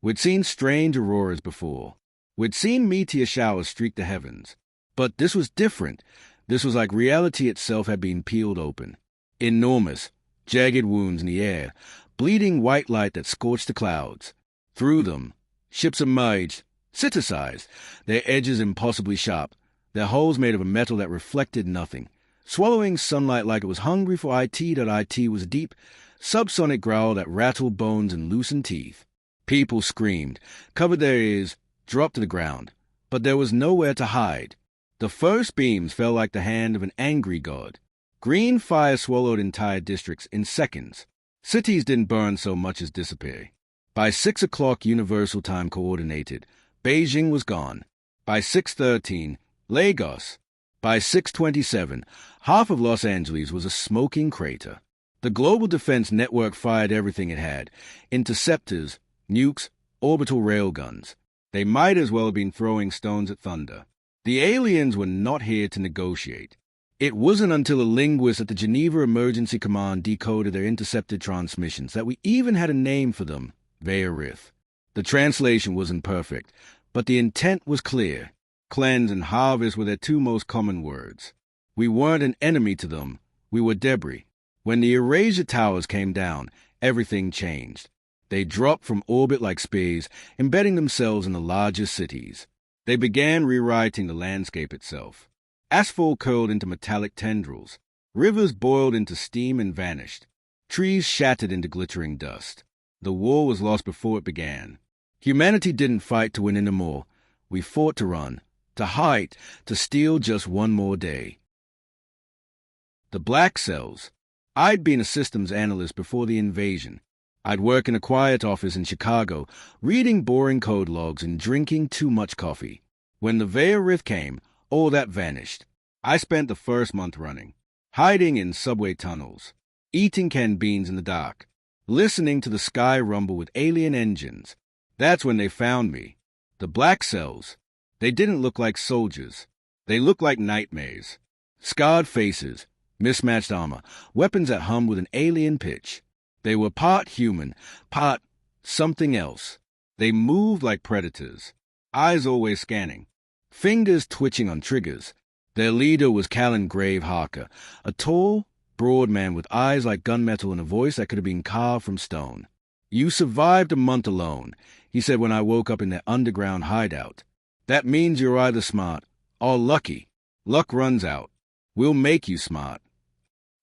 We'd seen strange auroras before. We'd seen meteor showers streak the heavens. But this was different. This was like reality itself had been peeled open. Enormous, jagged wounds in the air, bleeding white light that scorched the clouds. Through them, ships emerged, city-sized, their edges impossibly sharp, their hulls made of a metal that reflected nothing, swallowing sunlight like it was hungry for IT. IT was a deep, subsonic growl that rattled bones and loosened teeth. People screamed, covered their ears, dropped to the ground, but there was nowhere to hide. The first beams fell like the hand of an angry god. Green fire swallowed entire districts in seconds. Cities didn't burn so much as disappear. By 6 o'clock Universal Time Coordinated, Beijing was gone. By 6:13, Lagos. By 6:27, half of Los Angeles was a smoking crater. The Global Defense Network fired everything it had: interceptors, nukes, orbital railguns. They might as well have been throwing stones at thunder. The aliens were not here to negotiate. It wasn't until a linguist at the Geneva Emergency Command decoded their intercepted transmissions that we even had a name for them: Veyrr. The translation wasn't perfect, but the intent was clear. Cleanse and harvest were their two most common words. We weren't an enemy to them. We were debris. When the Erasure Towers came down, everything changed. They dropped from orbit like spears, embedding themselves in the larger cities. They began rewriting the landscape itself. Asphalt curled into metallic tendrils. Rivers boiled into steam and vanished. Trees shattered into glittering dust. The war was lost before it began. Humanity didn't fight to win anymore. We fought to run, to hide, to steal just one more day. The black cells. I'd been a systems analyst before the invasion. I'd work in a quiet office in Chicago, reading boring code logs and drinking too much coffee. When the Veyrr came, all that vanished. I spent the first month running, hiding in subway tunnels, eating canned beans in the dark, listening to the sky rumble with alien engines. That's when they found me. The black cells. They didn't look like soldiers. They looked like nightmares. Scarred faces, mismatched armor, weapons that hummed with an alien pitch. They were part human, part something else. They moved like predators, eyes always scanning, fingers twitching on triggers. Their leader was Callan Grave Harker, a tall, broad man with eyes like gunmetal and a voice that could have been carved from stone. "You survived a month alone," he said when I woke up in their underground hideout. "That means you're either smart or lucky. Luck runs out. We'll make you smart."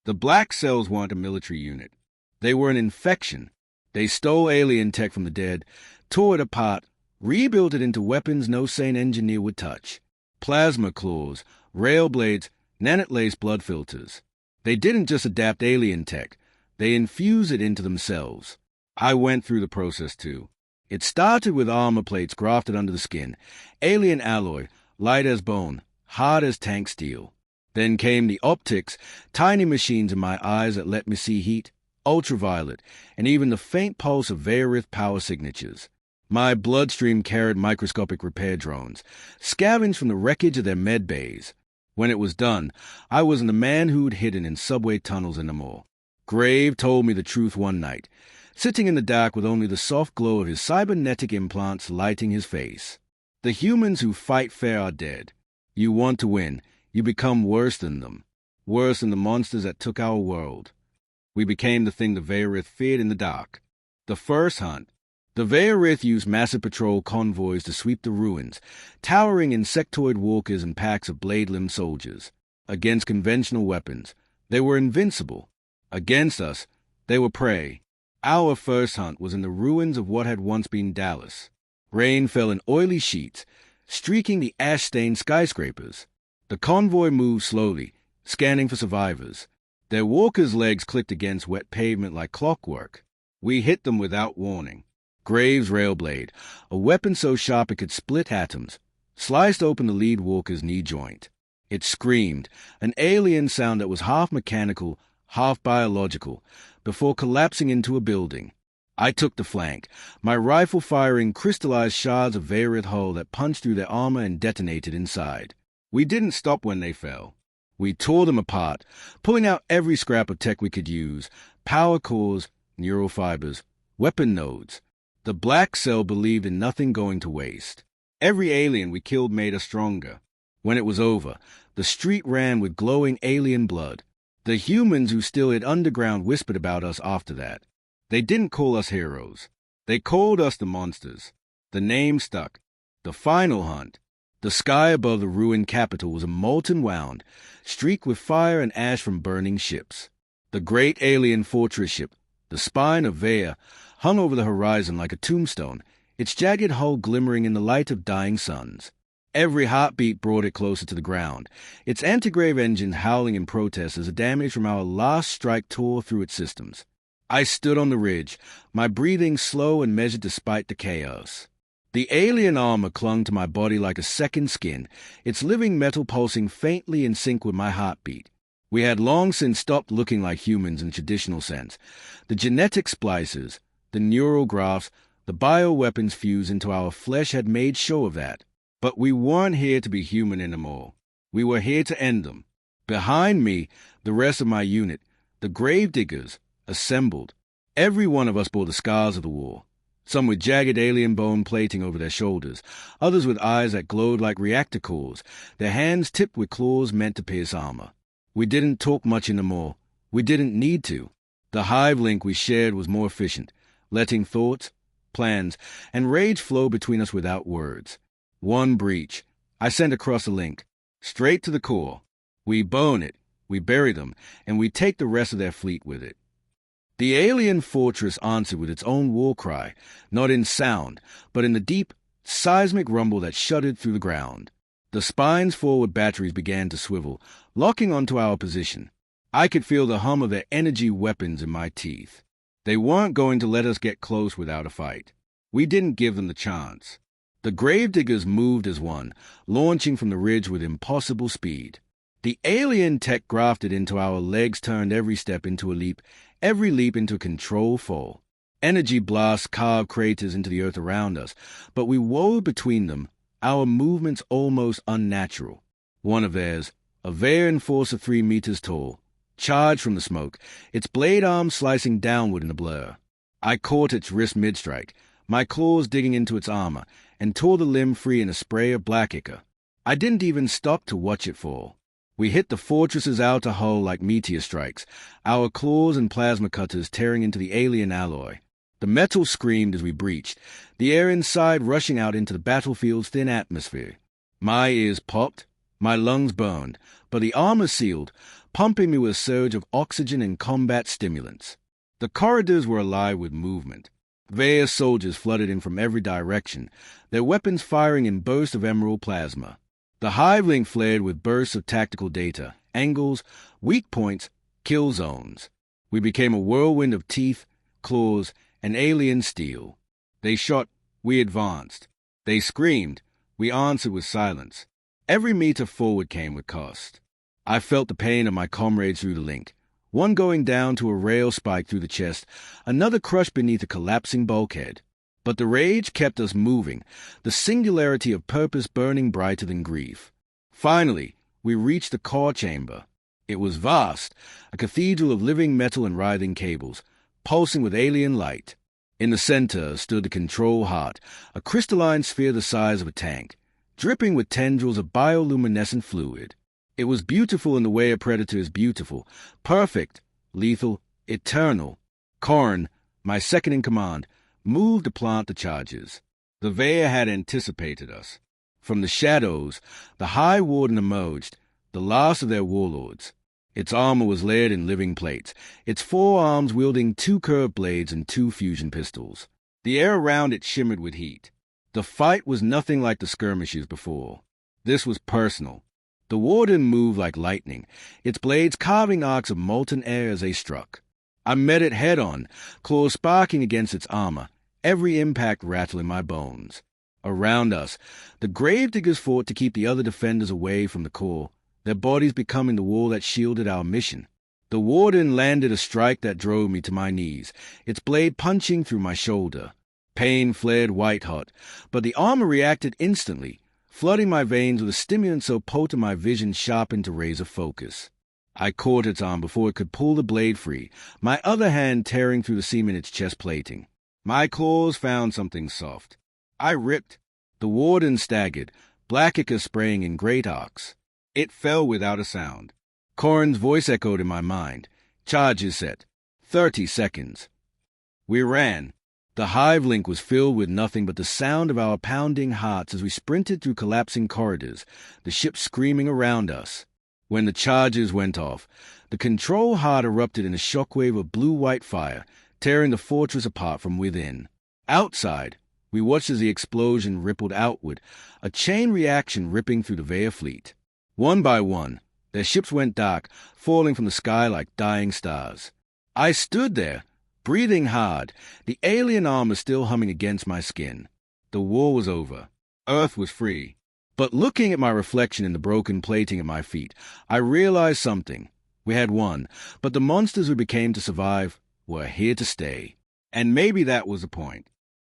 The black cells weren't a military unit. They were an infection. They stole alien tech from the dead, tore it apart, rebuilt it into weapons no sane engineer would touch. Plasma claws, rail blades, nanite-laced blood filters. They didn't just adapt alien tech. They infused it into themselves. I went through the process too. It started with armor plates grafted under the skin, alien alloy, light as bone, hard as tank steel. Then came the optics, tiny machines in my eyes that let me see heat, ultraviolet, and even the faint pulse of Veyrr power signatures. My bloodstream carried microscopic repair drones, scavenged from the wreckage of their med bays. When it was done, I wasn't the man who'd hidden in subway tunnels anymore. Grave told me the truth one night, sitting in the dark with only the soft glow of his cybernetic implants lighting his face. The humans who fight fair are dead. You want to win, you become worse than them, worse than the monsters that took our world. We became the thing the Veyrr feared in the dark. The first hunt. The Veyrr used massive patrol convoys to sweep the ruins, towering insectoid walkers and packs of blade-limbed soldiers. Against conventional weapons, they were invincible. Against us, they were prey. Our first hunt was in the ruins of what had once been Dallas. Rain fell in oily sheets, streaking the ash-stained skyscrapers. The convoy moved slowly, scanning for survivors. Their walkers' legs clicked against wet pavement like clockwork. We hit them without warning. Graves' railblade, a weapon so sharp it could split atoms, sliced open the lead walker's knee joint. It screamed, an alien sound that was half mechanical, half biological, before collapsing into a building. I took the flank, my rifle firing crystallized shards of Veyrr hull that punched through their armor and detonated inside. We didn't stop when they fell. We tore them apart, pulling out every scrap of tech we could use: power cores, neural fibers, weapon nodes. The black cell believed in nothing going to waste. Every alien we killed made us stronger. When it was over, the street ran with glowing alien blood. The humans who still hid underground whispered about us after that. They didn't call us heroes. They called us the monsters. The name stuck. The final hunt. The sky above the ruined capital was a molten wound, streaked with fire and ash from burning ships. The great alien fortress ship, the spine of Veyrr, hung over the horizon like a tombstone, its jagged hull glimmering in the light of dying suns. Every heartbeat brought it closer to the ground, its anti-grave engine howling in protest as the damage from our last strike tore through its systems. I stood on the ridge, my breathing slow and measured despite the chaos. The alien armor clung to my body like a second skin, its living metal pulsing faintly in sync with my heartbeat. We had long since stopped looking like humans in the traditional sense. The genetic splices, the neural grafts, the bioweapons fused into our flesh had made show of that. But we weren't here to be human anymore. We were here to end them. Behind me, the rest of my unit, the Gravediggers, assembled. Every one of us bore the scars of the war. Some with jagged alien bone plating over their shoulders, others with eyes that glowed like reactor cores, their hands tipped with claws meant to pierce armor. We didn't talk much anymore. We didn't need to. The hive link we shared was more efficient, letting thoughts, plans, and rage flow between us without words. One breach. I sent across the link, straight to the core. We bone it, we bury them, and we take the rest of their fleet with it. The alien fortress answered with its own war cry, not in sound, but in the deep, seismic rumble that shuddered through the ground. The spine's forward batteries began to swivel, locking onto our position. I could feel the hum of their energy weapons in my teeth. They weren't going to let us get close without a fight. We didn't give them the chance. The Gravediggers moved as one, launching from the ridge with impossible speed. The alien tech grafted into our legs turned every step into a leap, every leap into a controlled fall. Energy blasts carved craters into the earth around us, but we wove between them, our movements almost unnatural. One of theirs, a Veyrr enforcer 3 meters tall, charged from the smoke, its blade arms slicing downward in a blur. I caught its wrist mid-strike, my claws digging into its armor, and tore the limb free in a spray of black ichor. I didn't even stop to watch it fall. We hit the fortress's outer hull like meteor strikes, our claws and plasma cutters tearing into the alien alloy. The metal screamed as we breached, the air inside rushing out into the battlefield's thin atmosphere. My ears popped, my lungs burned, but the armor sealed, pumping me with a surge of oxygen and combat stimulants. The corridors were alive with movement. Veyrr soldiers flooded in from every direction, their weapons firing in bursts of emerald plasma. The hive link flared with bursts of tactical data, angles, weak points, kill zones. We became a whirlwind of teeth, claws, and alien steel. They shot, we advanced. They screamed, we answered with silence. Every meter forward came with cost. I felt the pain of my comrades through the link, one going down to a rail spike through the chest, another crushed beneath a collapsing bulkhead. But the rage kept us moving, the singularity of purpose burning brighter than grief. Finally, we reached the core chamber. It was vast, a cathedral of living metal and writhing cables, pulsing with alien light. In the center stood the control heart, a crystalline sphere the size of a tank, dripping with tendrils of bioluminescent fluid. It was beautiful in the way a predator is beautiful, perfect, lethal, eternal. Korn, my second in command, moved to plant the charges. The Veyrr had anticipated us. From the shadows, the High Warden emerged, the last of their warlords. Its armor was layered in living plates, its forearms wielding 2 curved blades and 2 fusion pistols. The air around it shimmered with heat. The fight was nothing like the skirmishes before. This was personal. The Warden moved like lightning, its blades carving arcs of molten air as they struck. I met it head-on, claws sparking against its armor, every impact rattling my bones. Around us, the Gravediggers fought to keep the other defenders away from the core, their bodies becoming the wall that shielded our mission. The Warden landed a strike that drove me to my knees, its blade punching through my shoulder. Pain flared white-hot, but the armor reacted instantly, flooding my veins with a stimulant so potent my vision sharpened to razor focus. I caught its arm before it could pull the blade free, my other hand tearing through the seam in its chest plating. My claws found something soft. I ripped. The warden staggered, black ichor spraying in great arcs. It fell without a sound. Corin's voice echoed in my mind. Charge is set. 30 seconds. We ran. The hive link was filled with nothing but the sound of our pounding hearts as we sprinted through collapsing corridors, the ship screaming around us. When the charges went off, the control heart erupted in a shockwave of blue-white fire, tearing the fortress apart from within. Outside, we watched as the explosion rippled outward, a chain reaction ripping through the Veyrr fleet. One by one, their ships went dark, falling from the sky like dying stars. I stood there, breathing hard, the alien armor still humming against my skin. The war was over. Earth was free. But looking at my reflection in the broken plating at my feet, I realized something. We had won, but the monsters we became to survive were here to stay. And maybe that was the point.